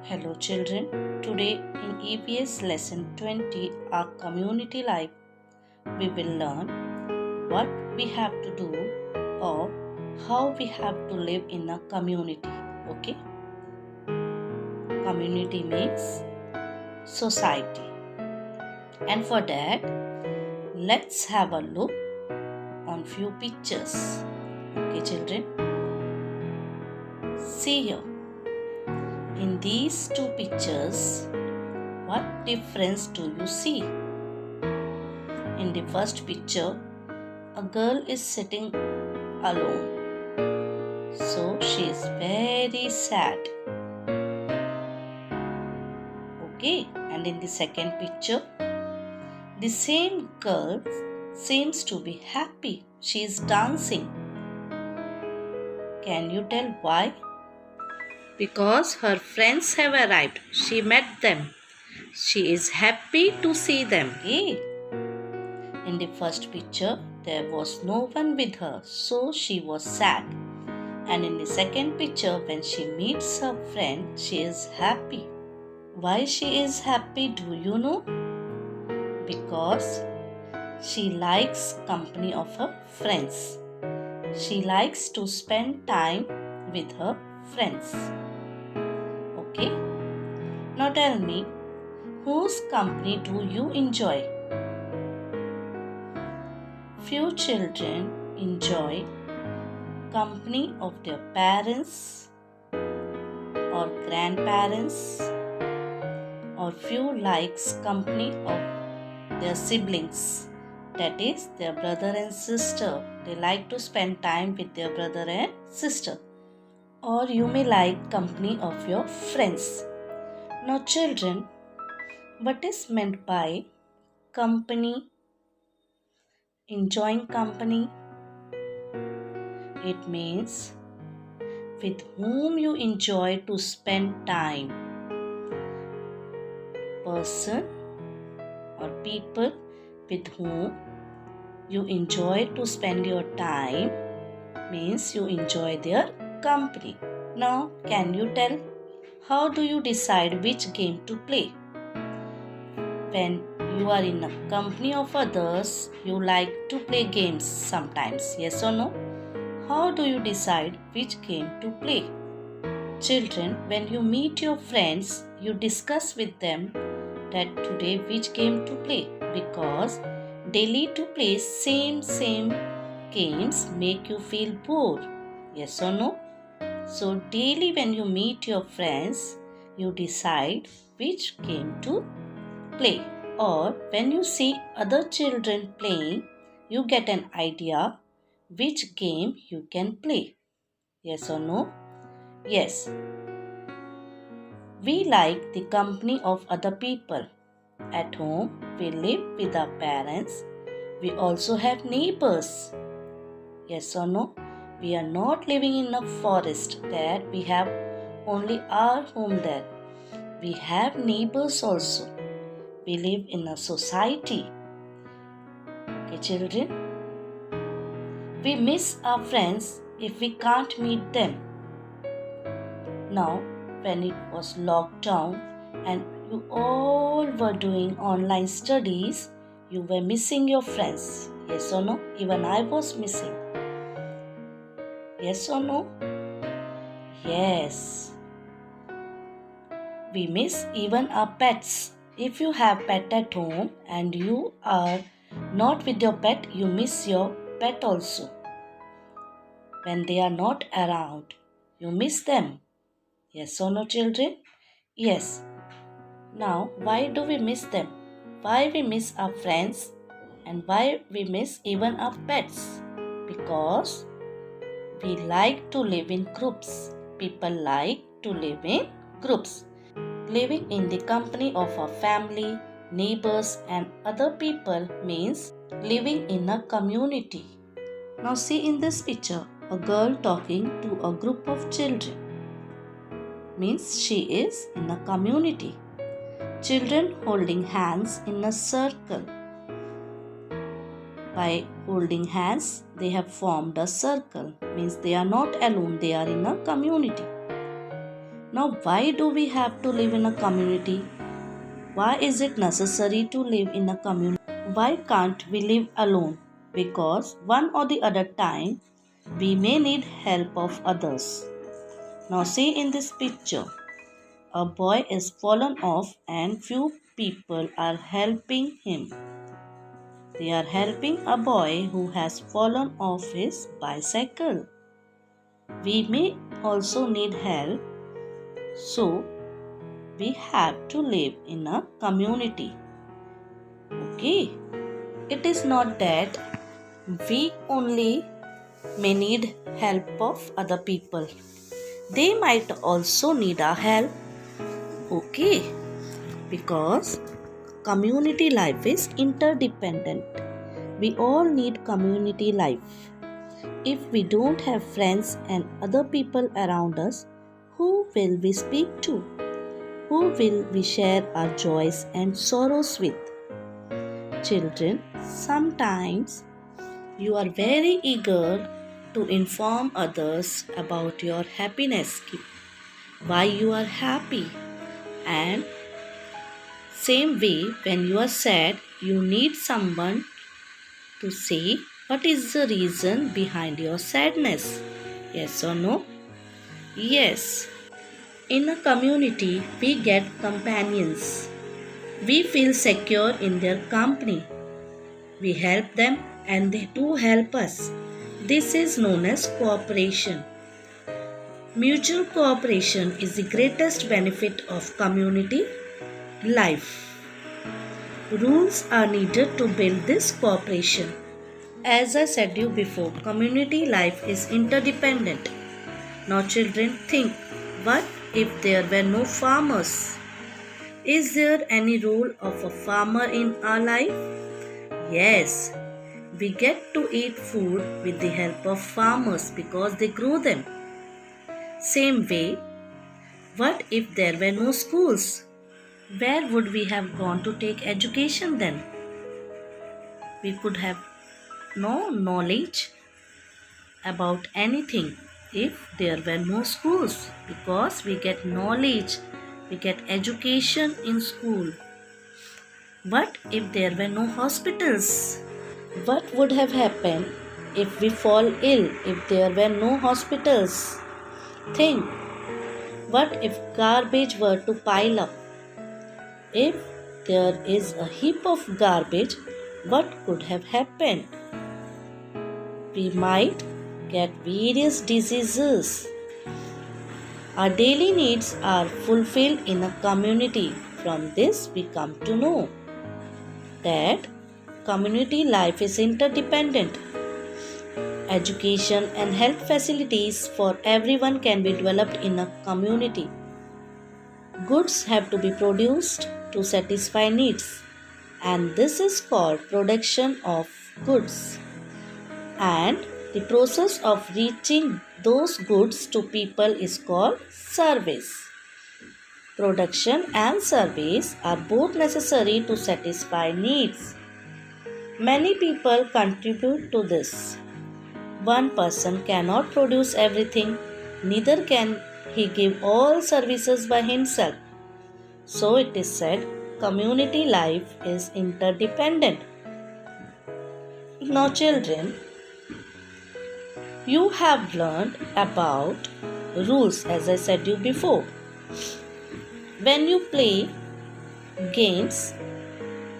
Hello children, today in EPS lesson 20 our community life we will learn what we have to do or how we have to live in a community. Okay? Community means society. And for that let's have a look on few pictures. Okay children? See here. In these two pictures, what difference do you see? In the first picture, a girl is sitting alone. So she is very sad. Okay, and in the second picture, the same girl seems to be happy. She is dancing. Can you tell why? Because her friends have arrived. She met them. She is happy to see them. Okay. In the first picture, there was no one with her, so she was sad. And in the second picture, when she meets her friend, she is happy. Why she is happy, do you know? Because she likes company of her friends. She likes to spend time with her friends. Okay? Now tell me, whose company do you enjoy? Few children enjoy company of their parents or grandparents, or few likes company of their siblings, that is their brother and sister. They like to spend time with their brother and sister. Or you may like company of your friends. Now children, what is meant by company? Enjoying company? It means with whom you enjoy to spend time. Person or people with whom you enjoy to spend your time means you enjoy their company. Now, can you tell how do you decide which game to play? When you are in a company of others, you like to play games sometimes, yes or no? How do you decide which game to play? Children, when you meet your friends, you discuss with them that today which game to play, because daily to play same games make you feel bored, yes or no? So daily when you meet your friends, you decide which game to play, or when you see other children playing, you get an idea which game you can play, yes or no? Yes, we like the company of other people. At home, we live with our parents. We also have neighbors. Yes or no? We are not living in a forest that we have only our home there. We have neighbors also. We live in a society. Okay, children? We miss our friends if we can't meet them. Now, when it was lockdown and you all were doing online studies, you were missing your friends. Yes or no? Even I was missing. Yes or no? Yes. We miss even our pets. If you have pet at home and you are not with your pet, you miss your pet also. When they are not around, you miss them. Yes or no, children? Yes. Now, why do we miss them? Why we miss our friends and why we miss even our pets? Because we like to live in groups. People like to live in groups. Living in the company of our family, neighbors and other people means living in a community. Now see in this picture, a girl talking to a group of children. Means she is in a community. Children holding hands in a circle. By holding hands, they have formed a circle. Means they are not alone, they are in a community. Now, why do we have to live in a community? Why is it necessary to live in a community? Why can't we live alone? Because one or the other time we may need help of others. Now see in this picture, a boy is fallen off and few people are helping him. They are helping a boy who has fallen off his bicycle. We may also need help, so we have to live in a community. Okay, it is not that we only may need help of other people. They might also need our help. Okay, because community life is interdependent. We all need community life. If we don't have friends and other people around us, who will we speak to? Who will we share our joys and sorrows with? Children, sometimes you are very eager to inform others about your happiness, why you are happy, and same way when you are sad, you need someone to say what is the reason behind your sadness. Yes or no? Yes. In a community, we get companions. We feel secure in their company. We help them and they too help us. This is known as cooperation. Mutual cooperation is the greatest benefit of community life. Rules are needed to build this cooperation. As I said you before, community life is interdependent. Now children, think, what if there were no farmers? Is there any role of a farmer in our life? Yes, we get to eat food with the help of farmers because they grow them. Same way, what if there were no schools? Where would we have gone to take education then? We could have no knowledge about anything if there were no schools, because we get knowledge, we get education in school. What if there were no hospitals? What would have happened if we fall ill if there were no hospitals? Think, what if garbage were to pile up? If there is a heap of garbage, what could have happened? We might get various diseases. Our daily needs are fulfilled in a community. From this, we come to know that community life is interdependent. Education and health facilities for everyone can be developed in a community. Goods have to be produced to satisfy needs, and this is called production of goods. And the process of reaching those goods to people is called service. Production and service are both necessary to satisfy needs. Many people contribute to this. One person cannot produce everything, neither can he give all services by himself. So it is said, community life is interdependent. Now children, you have learned about rules as I said you before. When you play games,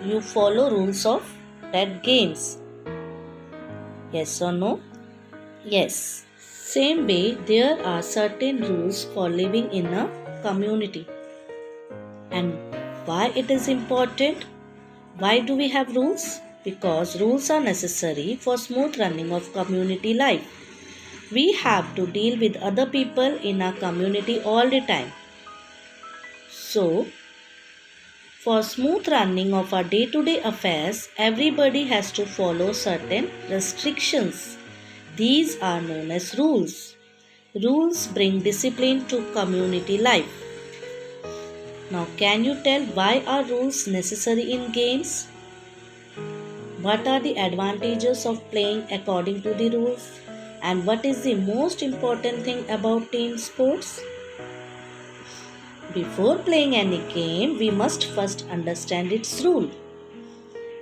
you follow rules of that games. Yes or no? Yes. Same way, there are certain rules for living in a community. And why it is important? Why do we have rules? Because rules are necessary for smooth running of community life. We have to deal with other people in our community all the time. So, for smooth running of our day-to-day affairs, everybody has to follow certain restrictions. These are known as rules. Rules bring discipline to community life. Now, can you tell why are rules necessary in games? What are the advantages of playing according to the rules? And what is the most important thing about team sports? Before playing any game, we must first understand its rule.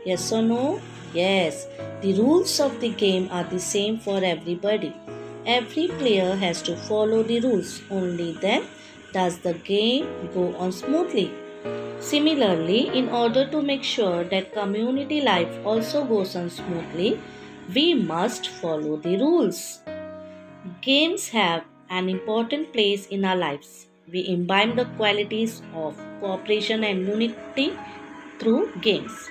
Yes or no? Yes, the rules of the game are the same for everybody. Every player has to follow the rules, only then does the game go on smoothly. Similarly, in order to make sure that community life also goes on smoothly, we must follow the rules. Games have an important place in our lives. We imbibe the qualities of cooperation and unity through games.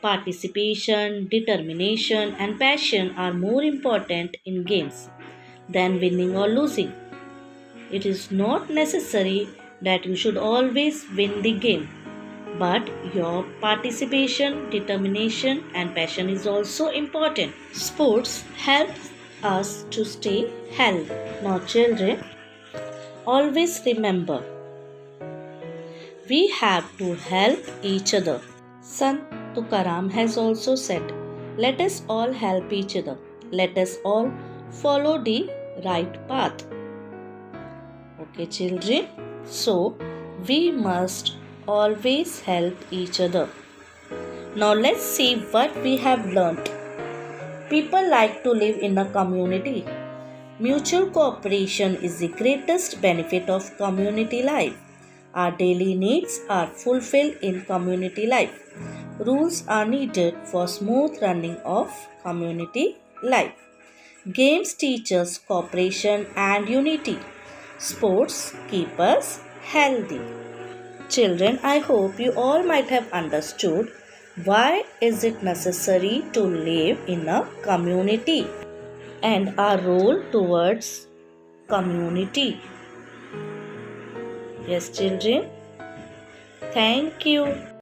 Participation, determination, and passion are more important in games than winning or losing. It is not necessary that you should always win the game, but your participation, determination, and passion is also important. Sports help us to stay healthy. Now, children, always remember we have to help each other. Sant Tukaram has also said, let us all help each other. Let us all follow the right path. Okay, children. So, we must always help each other. Now, let's see what we have learnt. People like to live in a community. Mutual cooperation is the greatest benefit of community life. Our daily needs are fulfilled in community life. Rules are needed for smooth running of community life. Games teach us cooperation and unity. Sports keep us healthy. Children, I hope you all might have understood why is it necessary to live in a community and our role towards community. Yes, children. Thank you.